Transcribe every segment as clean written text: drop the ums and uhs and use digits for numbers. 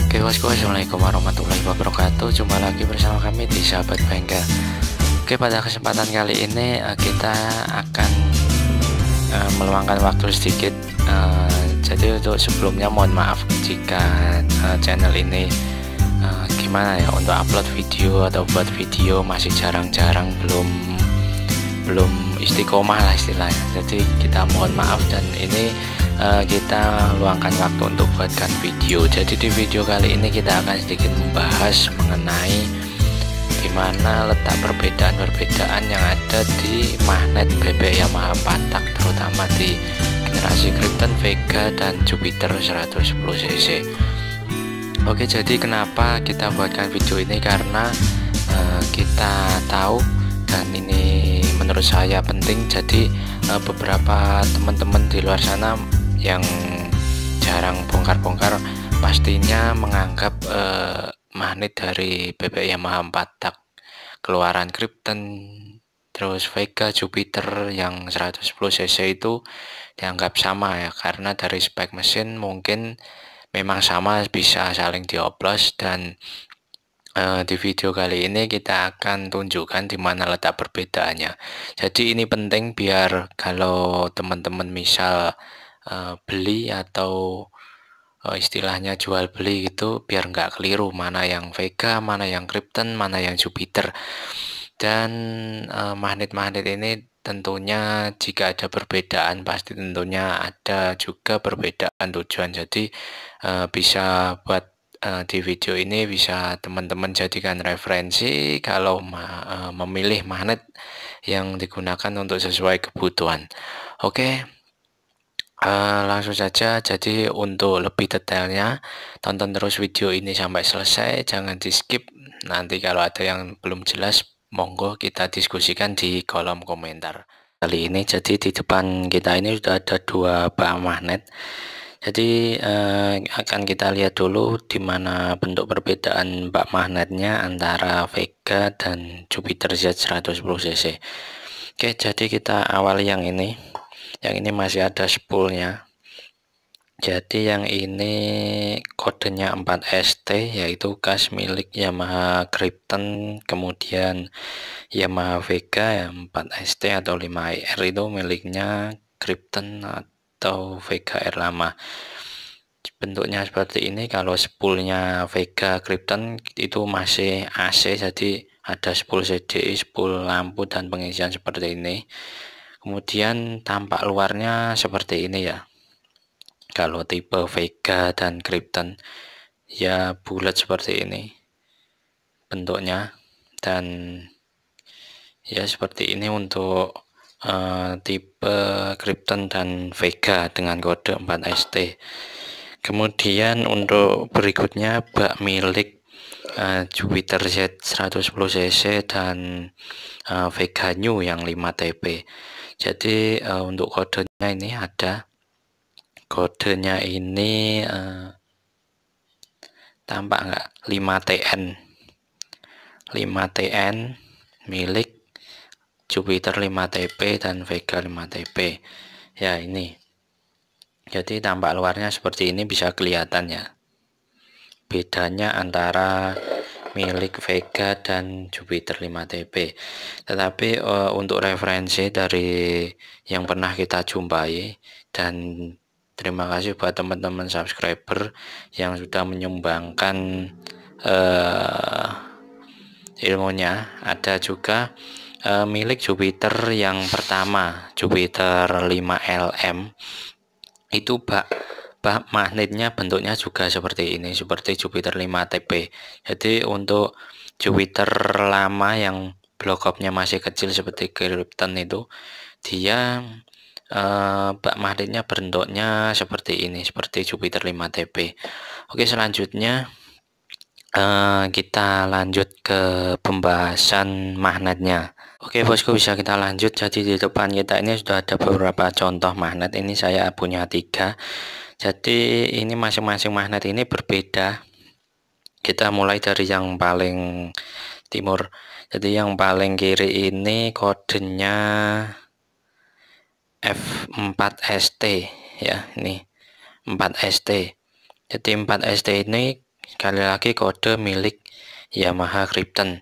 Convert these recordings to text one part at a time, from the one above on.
Oke bosku, assalamualaikum warahmatullahi wabarakatuh. Jumpa lagi bersama kami di Sahabat Bengkel. Oke, pada kesempatan kali ini kita akan meluangkan waktu sedikit. Jadi untuk sebelumnya mohon maaf jika channel ini gimana ya, untuk upload video atau buat video masih jarang-jarang, belum istiqomah lah istilahnya. Jadi kita mohon maaf, dan ini kita luangkan waktu untuk buatkan video. Jadi di video kali ini kita akan sedikit membahas mengenai gimana letak perbedaan yang ada di magnet BB Yamaha 4 tak, terutama di generasi Krypton, Vega, dan Jupiter 110cc. Oke, jadi kenapa kita buatkan video ini? Karena kita tahu, dan ini menurut saya penting. Jadi beberapa teman-teman di luar sana yang jarang bongkar-bongkar pastinya menganggap magnet dari BB Yamaha 4 tak keluaran Krypton, terus Vega, Jupiter yang 110cc itu dianggap sama ya, karena dari spek mesin mungkin memang sama, bisa saling dioplos. Dan di video kali ini kita akan tunjukkan di mana letak perbedaannya. Jadi ini penting biar kalau teman-teman misal beli atau istilahnya jual beli gitu, biar nggak keliru mana yang Vega, mana yang Krypton, mana yang Jupiter. Dan magnet-magnet ini tentunya jika ada perbedaan pasti tentunya ada juga perbedaan tujuan. Jadi bisa buat di video ini bisa teman-teman jadikan referensi kalau memilih magnet yang digunakan untuk sesuai kebutuhan. Oke. Langsung saja. Jadi untuk lebih detailnya tonton terus video ini sampai selesai, jangan di skip. Nanti kalau ada yang belum jelas monggo kita diskusikan di kolom komentar. Kali ini jadi di depan kita ini sudah ada dua bak magnet. Jadi akan kita lihat dulu di mana bentuk perbedaan bak magnetnya antara Vega dan Jupiter Z110cc. Oke, jadi kita awali yang ini. Yang ini masih ada spoolnya. Jadi yang ini kodenya 4ST, yaitu khas milik Yamaha Krypton. Kemudian Yamaha Vega ya 4ST atau 5R itu miliknya Krypton atau Vega R lama. Bentuknya seperti ini. Kalau spoolnya Vega Krypton itu masih AC, jadi ada spool CDI, spool lampu, dan pengisian seperti ini. Kemudian tampak luarnya seperti ini ya. Kalau tipe Vega dan Krypton ya bulat seperti ini bentuknya, dan ya seperti ini untuk tipe Krypton dan Vega dengan kode 4ST. Kemudian untuk berikutnya bak milik Jupiter Z110cc dan Vega New yang 5TP. Jadi untuk kodenya ini ada, kodenya ini tampak nggak, 5TN 5TN milik Jupiter 5TP dan Vega 5TP ya. Ini jadi tampak luarnya seperti ini, bisa kelihatan ya bedanya antara milik Vega dan Jupiter 5TP. Tetapi untuk referensi dari yang pernah kita jumpai, dan terima kasih buat teman-teman subscriber yang sudah menyumbangkan ilmunya. Ada juga milik Jupiter yang pertama, Jupiter 5LM, itu bak magnetnya bentuknya juga seperti ini, seperti Jupiter 5TP. Jadi untuk Jupiter lama yang block up-nya masih kecil seperti Krypton itu, dia bak magnetnya bentuknya seperti ini, seperti Jupiter 5TP. Oke, selanjutnya kita lanjut ke pembahasan magnetnya. Oke bosku, bisa kita lanjut. Jadi di depan kita ini sudah ada beberapa contoh magnet. Ini saya punya 3. Jadi ini masing-masing magnet ini berbeda. Kita mulai dari yang paling timur. Jadi yang paling kiri ini kodenya F4ST ya, ini 4ST. Jadi 4ST ini sekali lagi kode milik Yamaha Krypton.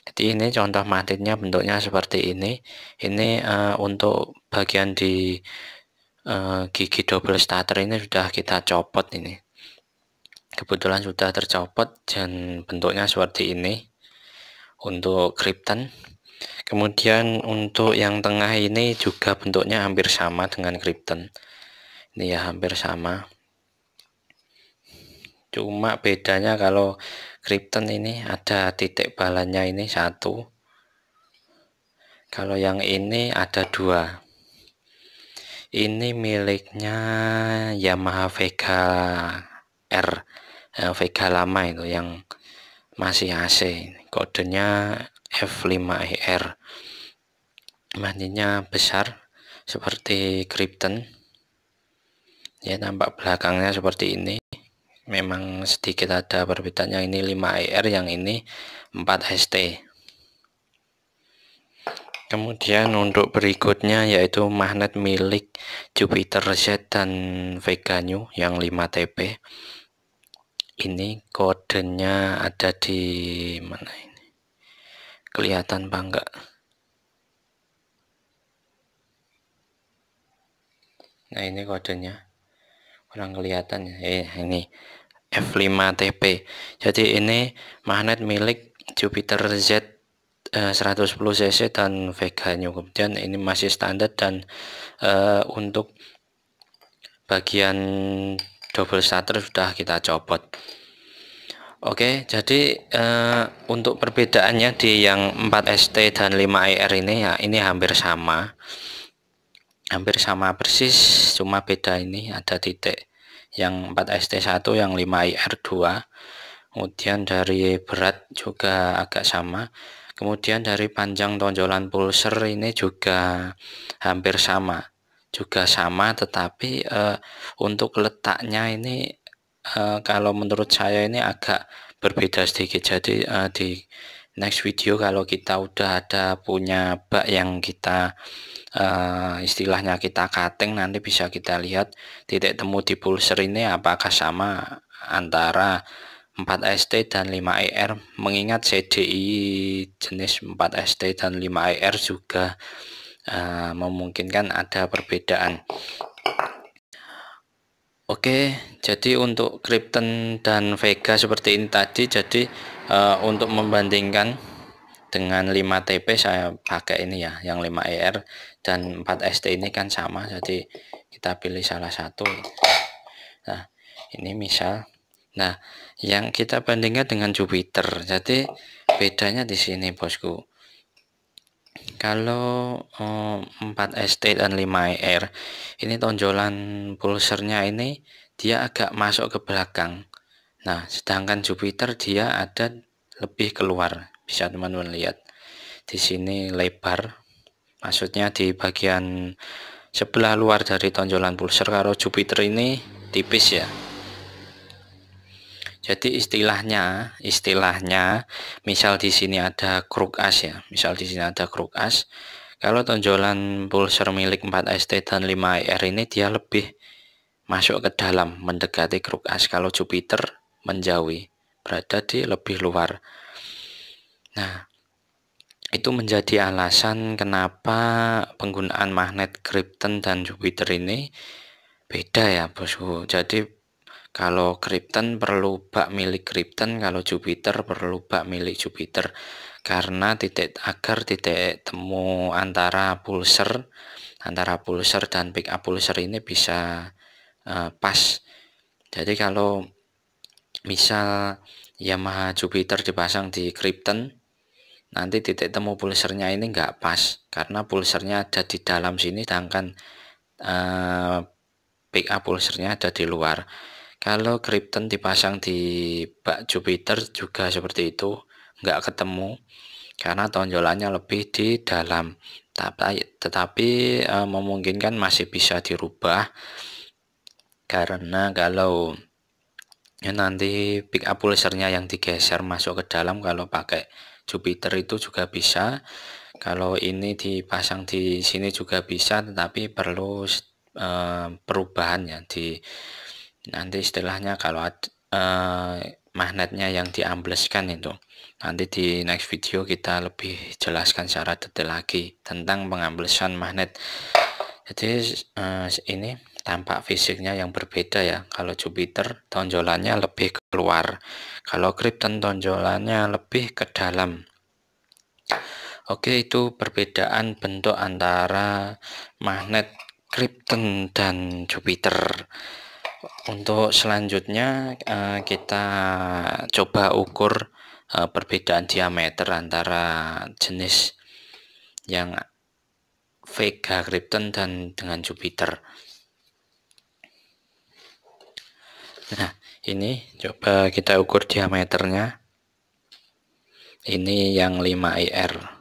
Jadi ini contoh magnetnya bentuknya seperti ini. Ini untuk bagian di gigi double starter ini sudah kita copot ini. Kebetulan sudah tercopot dan bentuknya seperti ini untuk Krypton. Kemudian untuk yang tengah ini juga bentuknya hampir sama dengan Krypton. Ini ya hampir sama. Cuma bedanya kalau Krypton ini ada titik balannya ini satu. Kalau yang ini ada dua. Ini miliknya Yamaha Vega R, Vega lama itu yang masih AC. Kodenya F5ER. Magnetnya besar seperti Krypton. Ya, tampak belakangnya seperti ini. Memang sedikit ada perbedaannya, ini 5ER, yang ini 4ST. Kemudian untuk berikutnya yaitu magnet milik Jupiter Z dan Vega New yang 5TP. Ini kodenya ada di mana ini? Kelihatan apa enggak? Nah, ini kodenya. Kurang kelihatan ya. Ini F5TP. Jadi ini magnet milik Jupiter Z 110 cc dan Vega New. Kemudian ini masih standar dan untuk bagian double starter sudah kita copot. Oke, jadi untuk perbedaannya di yang 4ST dan 5ER ini ya, ini hampir sama persis, cuma beda ini ada titik, yang 4ST1, yang 5ER2. Kemudian dari berat juga agak sama. Kemudian dari panjang tonjolan pulser ini juga hampir sama, tetapi untuk letaknya ini kalau menurut saya ini agak berbeda sedikit. Jadi di next video kalau kita udah ada punya bak yang kita istilahnya kita cutting, nanti bisa kita lihat titik temu di pulser ini apakah sama antara 4ST dan 5ER, mengingat CDI jenis 4ST dan 5ER juga memungkinkan ada perbedaan. Oke, jadi untuk Krypton dan Vega seperti ini tadi. Jadi untuk membandingkan dengan 5TP saya pakai ini ya, yang 5ER, dan 4ST ini kan sama, jadi kita pilih salah satu. Nah, ini misal. Nah, yang kita bandingkan dengan Jupiter. Jadi bedanya di sini, bosku. Kalau 4ST dan 5ER ini tonjolan pulsernya ini dia agak masuk ke belakang. Nah, sedangkan Jupiter dia ada lebih keluar. Bisa teman-teman lihat. Di sini lebar. Maksudnya di bagian sebelah luar dari tonjolan pulser. Kalau Jupiter ini tipis ya. Jadi istilahnya misal di sini ada kruk as ya. Kalau tonjolan pulser milik 4ST dan 5ER ini dia lebih masuk ke dalam, mendekati kruk as. Kalau Jupiter menjauhi, berada di lebih luar. Nah, itu menjadi alasan kenapa penggunaan magnet Krypton dan Jupiter ini beda ya, bosku. Jadi kalau Krypton perlu bak milik Krypton, kalau Jupiter perlu bak milik Jupiter, karena titik temu antara pulser dan pick up pulser ini bisa pas. Jadi kalau misal Yamaha Jupiter dipasang di Krypton, nanti titik temu pulsernya ini enggak pas, karena pulsernya ada di dalam sini, sedangkan pick up pulsernya ada di luar. Kalau Krypton dipasang di bak Jupiter juga seperti itu, nggak ketemu karena tonjolannya lebih di dalam. Tetapi memungkinkan masih bisa dirubah, karena kalau nanti pick up pulsernya yang digeser masuk ke dalam, kalau pakai Jupiter itu juga bisa. Kalau ini dipasang di sini juga bisa, tetapi perlu perubahan ya, nanti istilahnya kalau magnetnya yang diambleskan itu. Nanti di next video kita lebih jelaskan secara detail lagi tentang pengamblesan magnet. Jadi ini tampak fisiknya yang berbeda ya. Kalau Jupiter tonjolannya lebih keluar, kalau Krypton tonjolannya lebih ke dalam. Oke, itu perbedaan bentuk antara magnet Krypton dan Jupiter. Untuk selanjutnya kita coba ukur perbedaan diameter antara jenis yang Vega Krypton dan dengan Jupiter. Nah, ini coba kita ukur diameternya. Ini yang 5 IR.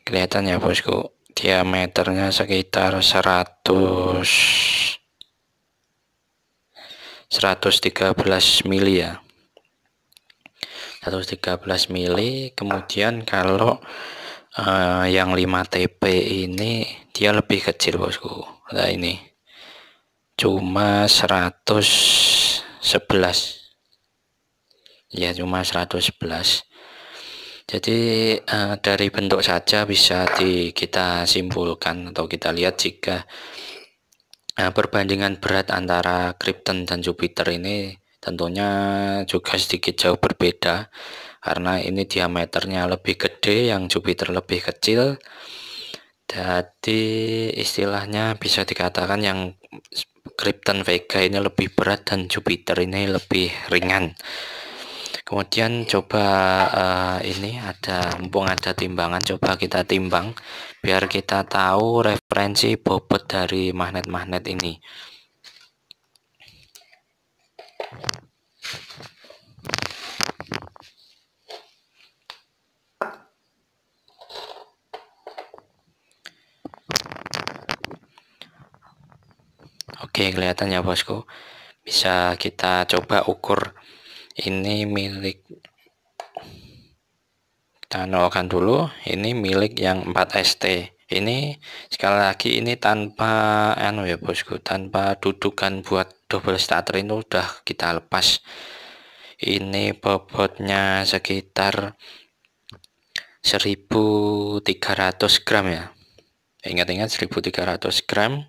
Kelihatan ya bosku, diameternya sekitar 113 mili ya. 113 mili. Kemudian kalau yang 5 TP ini dia lebih kecil bosku. Nah ini cuma 111 ya, cuma 111. Jadi dari bentuk saja bisa kita simpulkan atau kita lihat jika perbandingan berat antara Krypton dan Jupiter ini tentunya juga sedikit jauh berbeda, karena ini diameternya lebih gede, yang Jupiter lebih kecil. Jadi istilahnya bisa dikatakan yang Krypton Vega ini lebih berat dan Jupiter ini lebih ringan. Kemudian coba ini mumpung ada timbangan, coba kita timbang biar kita tahu referensi bobot dari magnet-magnet ini. Oke, kelihatan ya bosku. Bisa kita coba ukur. Ini milik, kita nolkan dulu, ini milik yang 4ST. Ini sekali lagi ini tanpa ya bosku, tanpa dudukan buat double starter ini udah kita lepas. Ini bobotnya sekitar 1300 gram ya. Ingat-ingat 1300 gram.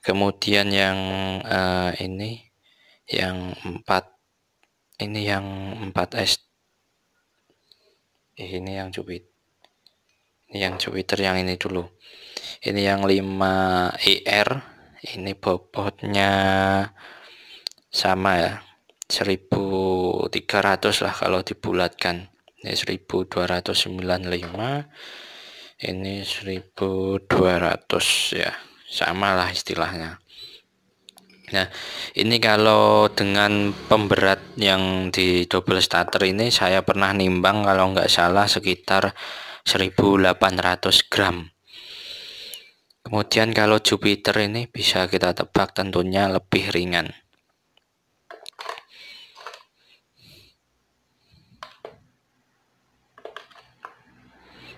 Kemudian yang ini yang 4 S, ini yang Jupiter yang ini dulu. Ini yang 5 IR, ini bobotnya sama ya, 1300 lah kalau dibulatkan. Ini 1295, ini 1200 ya, sama lah istilahnya. Nah, ini kalau dengan pemberat yang di double starter ini saya pernah nimbang kalau nggak salah sekitar 1800 gram. Kemudian kalau Jupiter ini bisa kita tebak tentunya lebih ringan.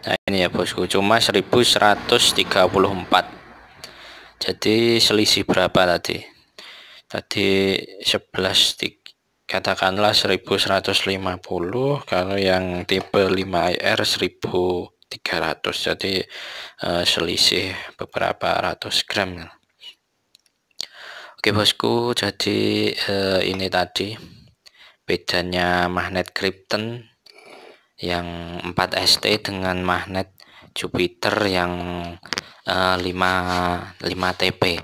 Nah ini ya bosku, cuma 1134. Jadi selisih berapa tadi? Tadi 11, katakanlah 1150, kalau yang tipe 5IR 1300, jadi selisih beberapa ratus gram. Oke bosku, jadi ini tadi bedanya magnet Krypton yang 4ST dengan magnet Jupiter yang 5 TP.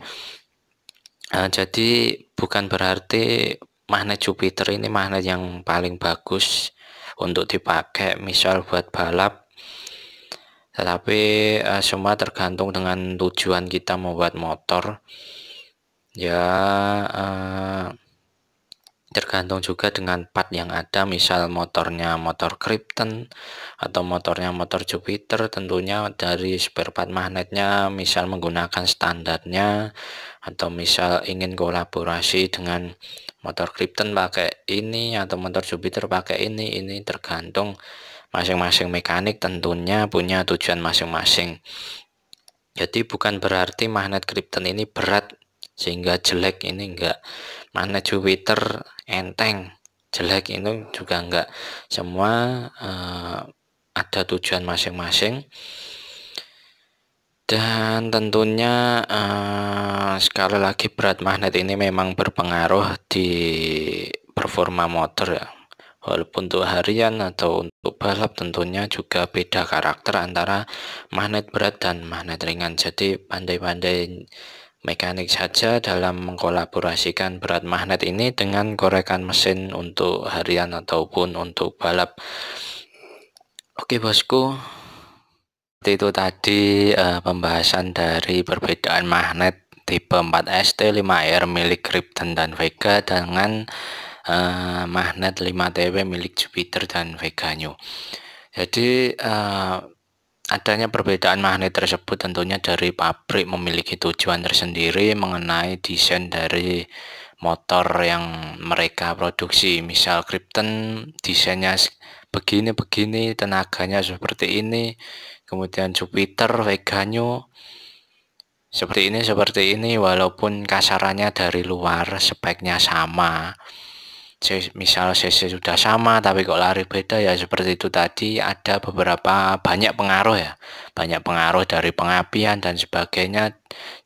Jadi bukan berarti magnet Jupiter ini magnet yang paling bagus untuk dipakai misal buat balap, tetapi semua tergantung dengan tujuan kita membuat motor ya. Tergantung juga dengan part yang ada, misal motornya motor Krypton atau motornya motor Jupiter, tentunya dari spare part magnetnya misal menggunakan standarnya, atau misal ingin kolaborasi dengan motor Krypton pakai ini atau motor Jupiter pakai ini tergantung masing-masing mekanik, tentunya punya tujuan masing-masing. Jadi bukan berarti magnet Krypton ini berat sehingga jelek. Ini enggak. Magnet Jupiter enteng, jelek itu juga enggak. Semua ada tujuan masing-masing. Dan tentunya sekali lagi berat magnet ini memang berpengaruh di performa motor ya. Walaupun untuk harian atau untuk balap tentunya juga beda karakter antara magnet berat dan magnet ringan. Jadi pandai-pandai mekanik saja dalam mengkolaborasikan berat magnet ini dengan gorekan mesin untuk harian ataupun untuk balap. Oke bosku, itu tadi pembahasan dari perbedaan magnet tipe 4ST 5R milik Krypton dan Vega dengan magnet 5TW milik Jupiter dan Vega New. Jadi adanya perbedaan magnet tersebut tentunya dari pabrik memiliki tujuan tersendiri mengenai desain dari motor yang mereka produksi. Misal Krypton desainnya begini, tenaganya seperti ini. Kemudian Jupiter, Vega New seperti ini, walaupun kasarannya dari luar speknya sama. Misal CC sudah sama tapi kok lari beda ya, seperti itu tadi. Ada banyak pengaruh ya, banyak pengaruh dari pengapian dan sebagainya.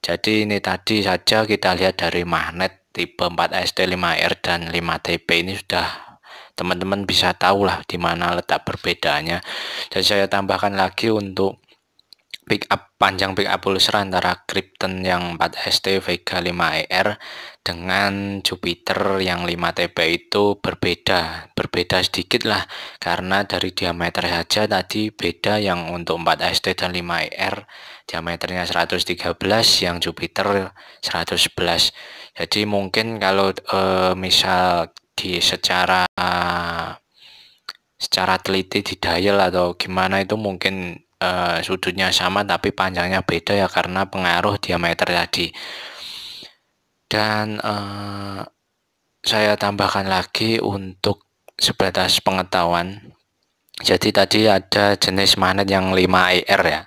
Jadi ini tadi saja kita lihat dari magnet tipe 4ST 5R dan 5TP ini sudah teman-teman bisa tahu lah di mana letak perbedaannya. Dan saya tambahkan lagi untuk panjang pickup pulser antara Krypton yang 4ST Vega 5ER dengan Jupiter yang 5TP itu berbeda sedikit lah, karena dari diameter saja tadi beda. Yang untuk 4ST dan 5ER diameternya 113, yang Jupiter 111. Jadi mungkin kalau misal secara teliti di dial atau gimana itu mungkin sudutnya sama tapi panjangnya beda ya, karena pengaruh diameter tadi. Dan saya tambahkan lagi untuk sebatas pengetahuan. Jadi tadi ada jenis magnet yang 5ER ya.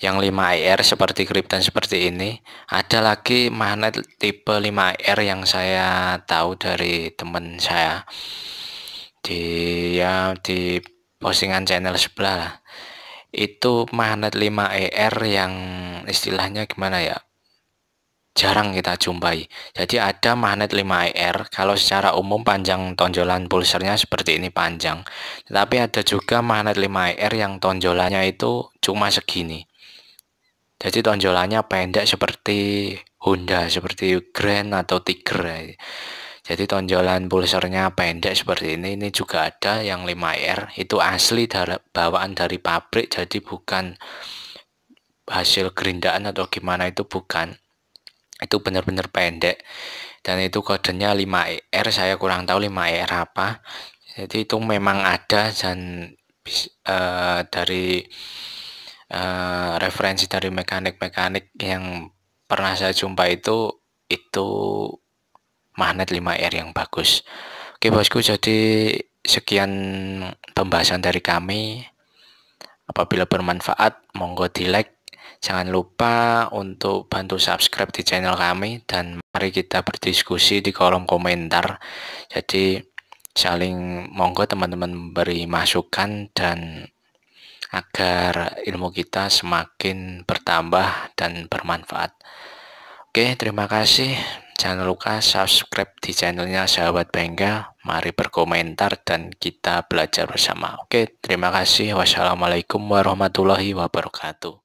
Yang 5ER seperti Krypton seperti ini. Ada lagi magnet tipe 5ER yang saya tahu dari teman saya di postingan channel sebelah lah. Itu magnet 5ER yang istilahnya gimana ya, jarang kita jumpai. Jadi ada magnet 5ER, kalau secara umum panjang tonjolan pulsernya seperti ini panjang, tetapi ada juga magnet 5ER yang tonjolannya itu cuma segini. Jadi tonjolannya pendek seperti Honda, seperti Grand atau Tiger. Jadi tonjolan pulsernya pendek seperti ini. Ini juga ada yang 5R, itu asli bawaan dari pabrik, jadi bukan hasil gerindaan atau gimana, itu bukan. Itu benar-benar pendek. Dan itu kodenya 5R, saya kurang tahu 5R apa. Jadi itu memang ada, dan dari referensi dari mekanik-mekanik yang pernah saya jumpa itu magnet 5R yang bagus. Oke bosku, jadi sekian pembahasan dari kami. Apabila bermanfaat, monggo di like. Jangan lupa untuk bantu subscribe di channel kami, dan mari kita berdiskusi di kolom komentar. Jadi saling monggo teman-teman beri masukan, dan agar ilmu kita semakin bertambah dan bermanfaat. Oke, terima kasih. Jangan lupa subscribe di channelnya Sahabat Bengkel. Mari berkomentar dan kita belajar bersama. Oke, terima kasih. Wassalamualaikum warahmatullahi wabarakatuh.